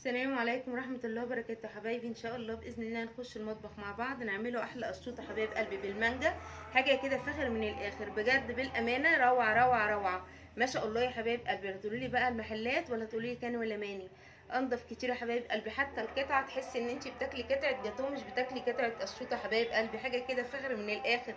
السلام عليكم ورحمة الله وبركاته حبايبي. ان شاء الله باذن الله نخش المطبخ مع بعض نعمله احلى قشطوطه حبايب قلبي بالمانجا. حاجه كده فخر من الاخر بجد بالامانه، روعه روعه روعه ما شاء الله يا حبايب قلبي. لا تقولوا لي بقى المحلات ولا تقولوا لي كان ولا ماني، انضف كتير يا حبايب قلبي. حتى القطعه تحسي ان انت بتاكلي قطعه جاتوه مش بتاكلي قطعه قشطوطه حبايب قلبي. حاجه كده فخر من الاخر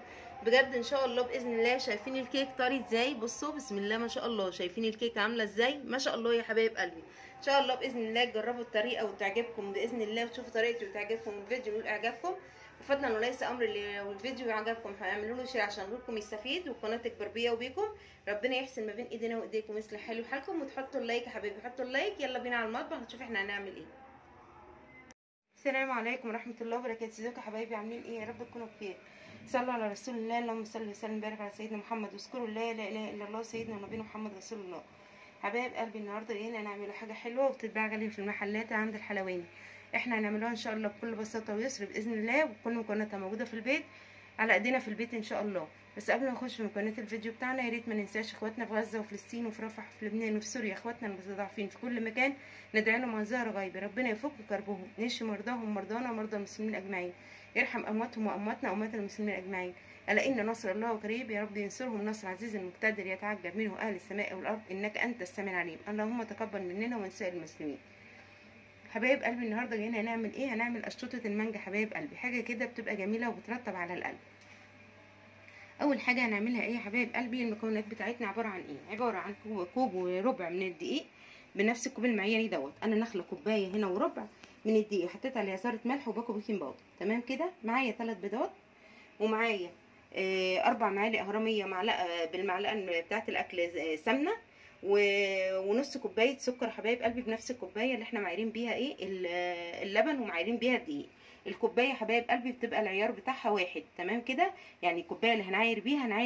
بجد. ان شاء الله باذن الله شايفين الكيك طري ازاي؟ بصوا بسم الله ما شاء الله، شايفين الكيك عامله ازاي؟ ما شاء الله يا حبايب قلبي. ان شاء الله باذن الله تجربوا الطريقه وتعجبكم باذن الله، وتشوفوا طريقتي وتعجبكم الفيديو ويقول اعجابكم. وفضلا وليس امر لو الفيديو عجبكم هيعملوا له شير عشان غيركم يستفيد والقناه تكبر بيا وبيكم. ربنا يحسن ما بين ايدينا وايديكم ويصلح حالي وحالكم. وتحطوا اللايك يا حبايبي، حطوا اللايك. يلا بينا على المطبخ نشوف احنا هنعمل ايه. السلام عليكم ورحمه الله وبركاته. ازيكم يا حبايبي؟ عاملين ايه؟ يا رب تكونوا بخير. صلوا على رسول الله، اللهم صل وسلم وبارك على سيدنا محمد. واذكروا الله لا اله الا الله سيدنا ونبينا محمد رسول الله. حبايب قلبي النهارده جايين نعملوا حاجه حلوه وبتتباع غاليه في المحلات عند الحلواني. احنا هنعملوها ان شاء الله بكل بساطه ويسر باذن الله، وكل مكوناتها موجوده في البيت على ايدينا في البيت ان شاء الله. بس قبل ما نخش في مكونات الفيديو بتاعنا، يا ريت ما ننساش اخواتنا في غزه وفلسطين وفي رفح وفي لبنان وفي سوريا، اخواتنا المستضعفين في كل مكان، ندعي لهم عن ظهر غيب. ربنا يفك كربهم، يشفي مرضاهم مرضانا ومرضى المسلمين اجمعين، يرحم امواتهم وامواتنا واموات المسلمين اجمعين. الا ان نصر الله قريب، يا رب ينصرهم نصر عزيز مقتدر يتعجب منه اهل السماء والارض انك انت السميع العليم. اللهم تقبل مننا ومن سائر المسلمين. حبايب قلبي النهارده جايين هنعمل ايه؟ هنعمل قشطوطه المانجا حبايب قلبي. حاجه كده بتبقى جميله وبترطب على القلب. اول حاجه هنعملها ايه يا حبايب قلبي؟ المكونات بتاعتنا عباره عن ايه؟ عباره عن كوب وربع من الدقيق بنفس الكوب المعياري دوت. انا نخله كوبايه هنا وربع من الدقيق، حطيت عليها ذره ملح وباكو بيكنج باودر. تمام كده. معايا 3 بيضات، ومعايا 4 معالق هرميه، معلقه بالمعلقه بتاعه الاكل سمنه، ونص كوبايه سكر حبايب قلبي بنفس الكوبايه اللي احنا معايرين بيها ايه اللبن ومعايرين بيها الدقيق. الكوبايه حبايب قلبي بتبقى العيار بتاعها 1. تمام كده. يعني الكوبايه اللي هنعاير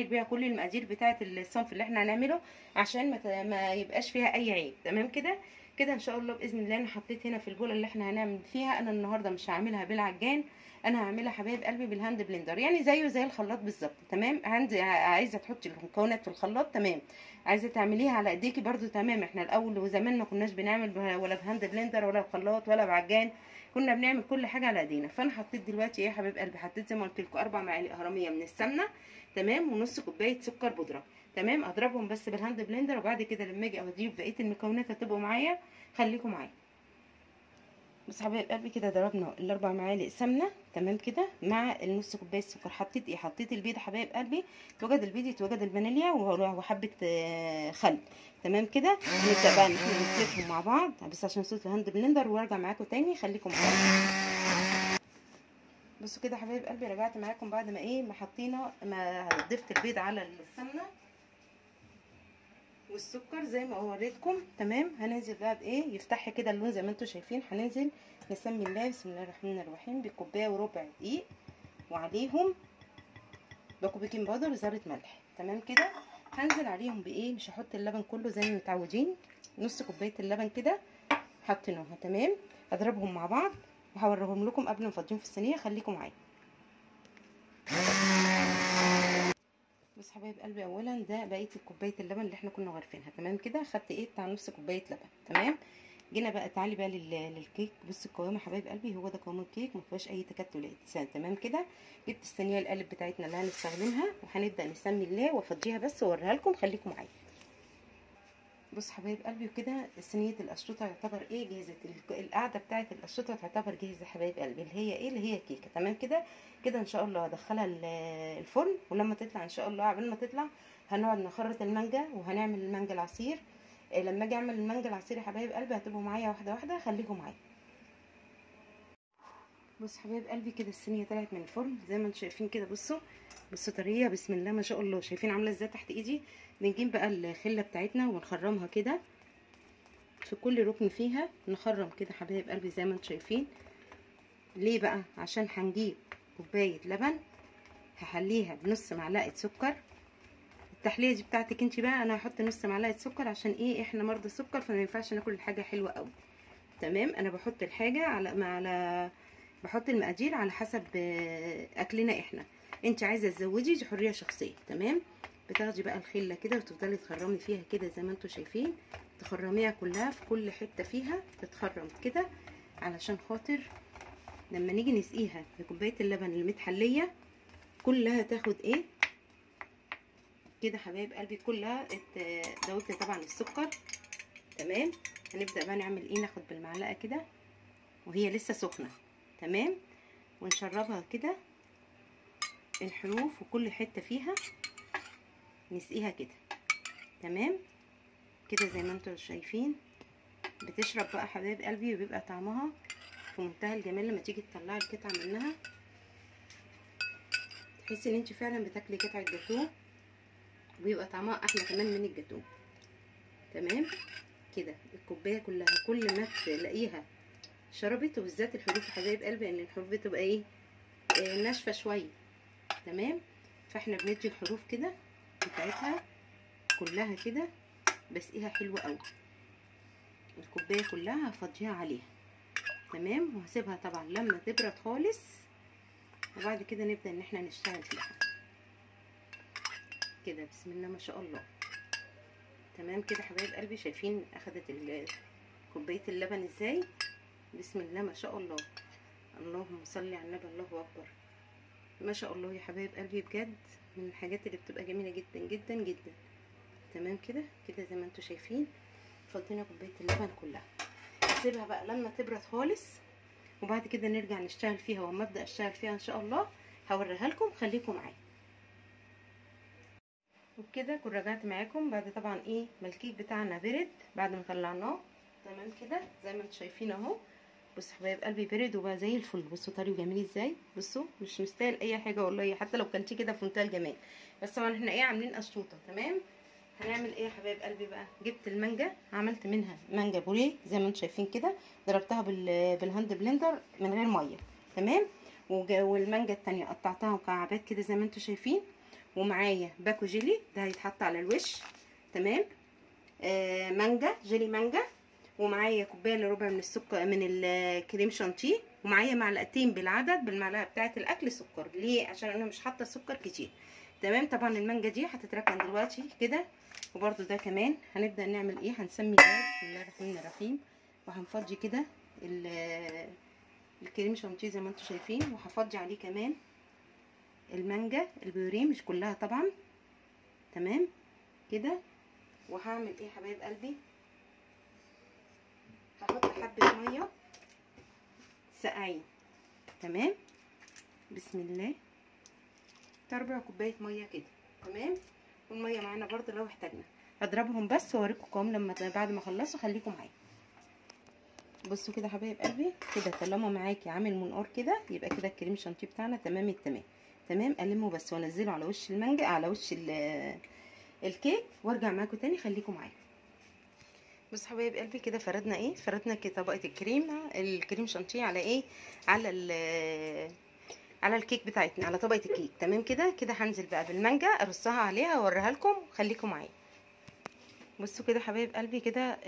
بيها كل المقادير بتاعه الصنف اللي احنا هنعمله عشان ما يبقاش فيها اي عيب. تمام كده. كده ان شاء الله باذن الله. انا حطيت هنا في البوله اللي احنا هنعمل فيها، انا النهارده مش هعملها بالعجان، انا هعملها حبايب قلبي بالهاند بلندر، يعني زيه زي الخلاط بالظبط. تمام. عايزه تحطي المكونات في الخلاط تمام، عايزه تعمليها على ايديكي برده تمام. احنا الاول وزمان ما كناش بنعمل ولا بهاند بلندر ولا بخلاط ولا بعجان، كنا بنعمل كل حاجه على ايدينا. فانا حطيت دلوقتي ايه يا حبايب قلبي؟ حطيت زي ما قلت لكم 4 معالق هرميه من السمنه تمام، ونص كوبايه سكر بودره تمام. اضربهم بس بالهاند بلندر، وبعد كده لما اجي اضيف بقيه المكونات هتبقوا معايا، خليكم معايا. بس حبايب قلبي كده ضربنا ال4 معالق سمنه تمام كده مع النص كوبايه سكر. حطيت ايه؟ حطيت البيض حبايب قلبي، توجد البيض يتوجد الفانيليا وحبه خل. تمام كده. نبدا بقى نخلطهم مع بعض بس عشان صوت الهاند بلندر، وارجع معاكم تاني، خليكم معايا. بصوا كده حبايب قلبي، رجعت معاكم بعد ما ايه ما ضفت البيض على السمنه والسكر زي ما وريتكم. تمام. هننزل بقى بايه؟ يفتح كده اللون زي ما انتم شايفين. هننزل نسمي الله بسم الله الرحمن الرحيم بكوبايه وربع دقيق، وعليهم باكو بيكنج باودر وذره ملح. تمام كده. هنزل عليهم بايه؟ مش هحط اللبن كله زي ما متعودين، نص كوبايه اللبن كده حطيناها. تمام. اضربهم مع بعض وهوريهم لكم قبل ما افضيهم في الصينيه، خليكم معايا. بص حبايب قلبي، اولا ده بقيه كوبايه اللبن اللي احنا كنا غارفينها. تمام كده. خدت ايه؟ بتاع نص كوبايه لبن. تمام. جينا بقى تعالي بقى للكيك. بص القوام يا حبايب قلبي، هو ده قوام الكيك، ما فيهاش اي تكتلات. تمام كده. جبت الصينيه القالب بتاعتنا اللي هنستخدمها، وهنبدا نسمي الله وافضيها بس واوريها لكم، خليكم معايا. بص حبايب قلبي، وكده صينيه القشطوطه تعتبر ايه؟ جهزت. القعده بتاعه القشطوطه تعتبر جاهزه حبايب قلبي، اللي هي ايه؟ اللي هي كيكه. تمام كده. كده ان شاء الله هدخلها الفرن، ولما تطلع ان شاء الله، قبل ما تطلع هنقعد نخرط المانجا وهنعمل المانجا العصير. لما اجي اعمل المانجا العصير يا حبايب قلبي هتبقوا معايا واحده واحده، خليكم معايا. بص حبايب قلبي، كده الصينيه طلعت من الفرن زي ما انتم شايفين كده. بصوا طريه بسم الله ما شاء الله، شايفين عامله ازاي تحت ايدي. بنجيب بقى الخله بتاعتنا ونخرمها كده في كل ركن فيها، نخرم كده حبايب قلبي زي ما انتم شايفين. ليه بقى؟ عشان هنجيب كوبايه لبن هحليها بنص معلقه سكر. التحليه دي بتاعتك انت بقى، انا هحط نص معلقه سكر عشان ايه؟ احنا مرضى سكر فما ينفعش ناكل الحاجه حلوه قوي. تمام. انا بحط الحاجه بحط المقادير على حسب اكلنا احنا. انت عايزه تزودي دي حريه شخصيه. تمام. بتاخدي بقى الخله كده وتفضلي تخرمي فيها كده زي ما انتم شايفين، تخرميها كلها في كل حته فيها تتخرم كده، علشان خاطر لما نيجي نسقيها بكوبايه اللبن المتحليه كلها تاخد ايه كده حبايب قلبي، كلها دوبت طبعا السكر. تمام. هنبدا بقى نعمل ايه، ناخد بالمعلقه كده وهي لسه سخنه. تمام. ونشربها كده الحروف وكل حته فيها نسقيها كده. تمام كده زي ما انتم شايفين بتشرب بقى حبايب قلبي، وبيبقى طعمها في منتهى الجمال. لما تيجي تطلعي القطعه منها تحسي ان انت فعلا بتاكلي قطعه جاتوه، وبيبقى طعمها احلى كمان من الجاتوه. تمام كده الكوبايه كلها كل ما تلاقيها شربت، وبالذات الحروف حبايب قلبي ان الحروف بتبقى ايه ناشفه شويه. تمام. فاحنا بندي الحروف كده بتاعتها كلها كده بسقيها حلوه قوي، الكوبايه كلها هفضيها عليها. تمام. وهسيبها طبعا لما تبرد خالص، وبعد كده نبدا ان احنا نشتغل فيها كده. بسم الله ما شاء الله. تمام كده حبايب قلبي، شايفين اخدت كوبايه اللبن ازاي؟ بسم الله ما شاء الله. اللهم صل على النبي، الله اكبر، ما شاء الله يا حبايب قلبي، بجد من الحاجات اللي بتبقى جميله جدا جدا جدا. تمام كده زي ما انتم شايفين فضينا كوبايه اللبن كلها. هسيبها بقى لما تبرد خالص، وبعد كده نرجع نشتغل فيها. وما ابدا اشتغل فيها ان شاء الله هوريها لكم، خليكم معايا. وبكده كنت رجعت معاكم بعد طبعا ايه ما الكيك بتاعنا برد بعد ما طلعناه. تمام كده زي ما انتم شايفين اهو. بصوا حبايب قلبي برد وبقى زي الفل. بصوا طري وجميل ازاي، بصوا مش مستاهل اي حاجه والله، حتى لو كلتيه كده في منتهى الجمال. بس طبعا احنا ايه عاملين قشطوطه. تمام. هنعمل ايه يا حبايب قلبي بقى، جبت المانجا عملت منها مانجا بوريه زي ما انتم شايفين كده، ضربتها بالهاند بلندر من غير ميه. تمام. والمانجا التانية قطعتها مكعبات كده زي ما انتم شايفين. ومعايا باكو جيلي ده هيتحط على الوش. تمام. مانجا جيلي مانجا. ومعايا كوبايه الا ربع من السكر من الكريم شانتيه. ومعايا معلقتين بالعدد بالمعلقه بتاعه الاكل سكر. ليه؟ عشان انا مش حاطه سكر كتير. تمام. طبعا المانجا دي هتتركن دلوقتي كده. وبرده ده كمان هنبدا نعمل ايه، هنسمي الله بسم الله الرحمن الرحيم. وهنفضي كده الكريم شانتيه زي ما انتم شايفين، وهفضي عليه كمان المانجا البيوريه مش كلها طبعا. تمام كده. وهعمل ايه حبايب قلبي، هحط حبه ميه ساقعين. تمام. بسم الله 4 كوبايه ميه كده. تمام. والميه معانا برده لو احتاجنا. هضربهم بس واوريكم قوام لما بعد ما اخلصوا، خليكم معايا. بصوا كده حبايب قلبي كده طالما معاكي عامل منقار كده يبقى كده الكريم شانتيه بتاعنا تمام التمام. تمام. المه بس وانزله على وش المانجا على وش الكيك وارجع معاكم تاني، خليكم معايا. بصوا حبايب قلبي كده فردنا ايه، فردنا كده طبقه الكريم شانتيه على ايه، على الكيك بتاعتنا، على طبقه الكيك. تمام كده هنزل بقى بالمانجا ارصها عليها واوريها لكم، خليكم معايا. بصوا كده حبايب قلبي كده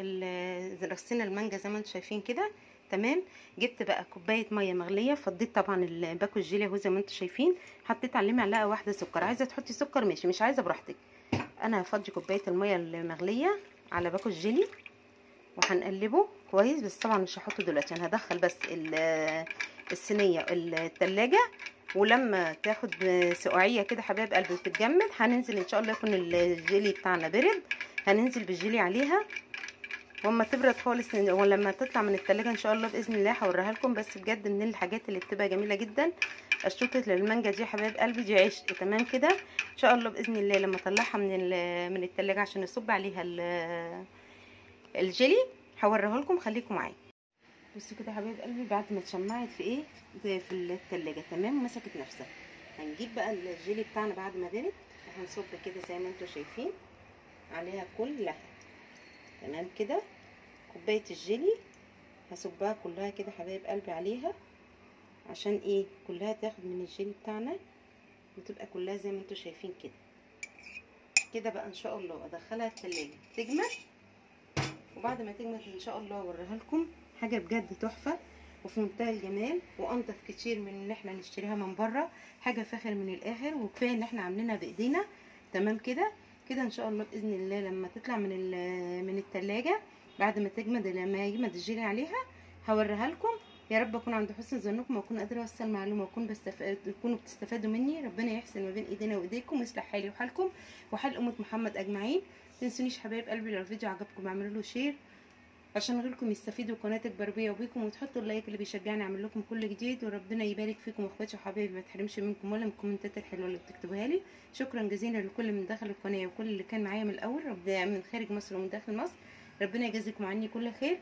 رصينا المانجا زي ما انتم شايفين كده. تمام. جبت بقى كوبايه ميه مغليه، فضيت طبعا الباكو الجيلي اهو زي ما انتم شايفين، حطيت عليه معلقه واحده سكر. عايزه تحطي سكر ماشي، مش عايزه براحتك. انا هفضي كوبايه الميه المغليه على باكو الجيلي وهنقلبه كويس. بس طبعا مش هحطه دلوقتي، انا هدخل بس الصينيه التلاجة، ولما تاخد سقوعيه كده حبايب قلبي وتتجمد هننزل ان شاء الله يكون الجيلي بتاعنا برد، هننزل بالجيلي عليها. واما تبرد خالص ولما تطلع من التلاجة ان شاء الله باذن الله هوريها لكم. بس بجد من الحاجات اللي بتبقى جميله جدا قشطوطه المانجا دي حبايب قلبي، دي عشق. تمام كده ان شاء الله باذن الله لما اطلعها من التلاجة عشان نصب عليها الجيلي هوريها لكم، خليكم معايا. بصوا كده حبايب قلبي بعد ما اتشمعت في ايه في التلاجة تمام ومسكت نفسها، هنجيب بقى الجيلي بتاعنا بعد ما برد وهنصب كده زي ما انتم شايفين عليها كلها. تمام كده كوبايه الجيلي هصبها كلها كده حبايب قلبي عليها، عشان ايه كلها تاخد من الجيلي بتاعنا وتبقى كلها زي ما انتم شايفين كده. كده بقى ان شاء الله ادخلها التلاجة تجمد، وبعد ما تجمد ان شاء الله اوريها لكم. حاجه بجد تحفه وفي منتهى الجمال، وانضف كتير من ان احنا نشتريها من بره، حاجه فاخر من الاخر، وكفايه ان احنا عاملينها بايدينا. تمام كده ان شاء الله باذن الله لما تطلع من التلاجة بعد ما تجمد، لما يجمد الجيلي عليها هوريها لكم. يا رب اكون عند حسن ظنكم واكون قادره اوصل معلومه واكون تكونوا بتستفادوا مني. ربنا يحسن ما بين ايدينا وايديكم ويصلح حالي وحالكم وحال امه محمد اجمعين. متنسونيش حبايب قلبي لو الفيديو عجبكم اعملوا له شير عشان غيركم يستفيدوا وقناه تكبر بيا وبيكم، وتحطوا اللايك اللي بيشجعني اعمل لكم كل جديد. وربنا يبارك فيكم واخواتي وحبايبي، ما تحرمش منكم ولا من الكومنتات الحلوه اللي بتكتبوها لي. شكرا جزيلا لكل من داخل القناه وكل اللي كان معايا من الاول، ربنا من خارج مصر ومن داخل مصر. ربنا يجازيكم عني كل خير.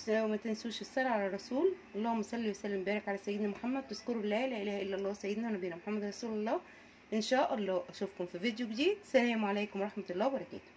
وما تنسوش الصلاة على الرسول، اللهم صل وسلم وبارك على سيدنا محمد. تذكروا لا اله الا الله سيدنا ونبينا محمد رسول الله. ان شاء الله اشوفكم في فيديو جديد. السلام عليكم ورحمه الله وبركاته.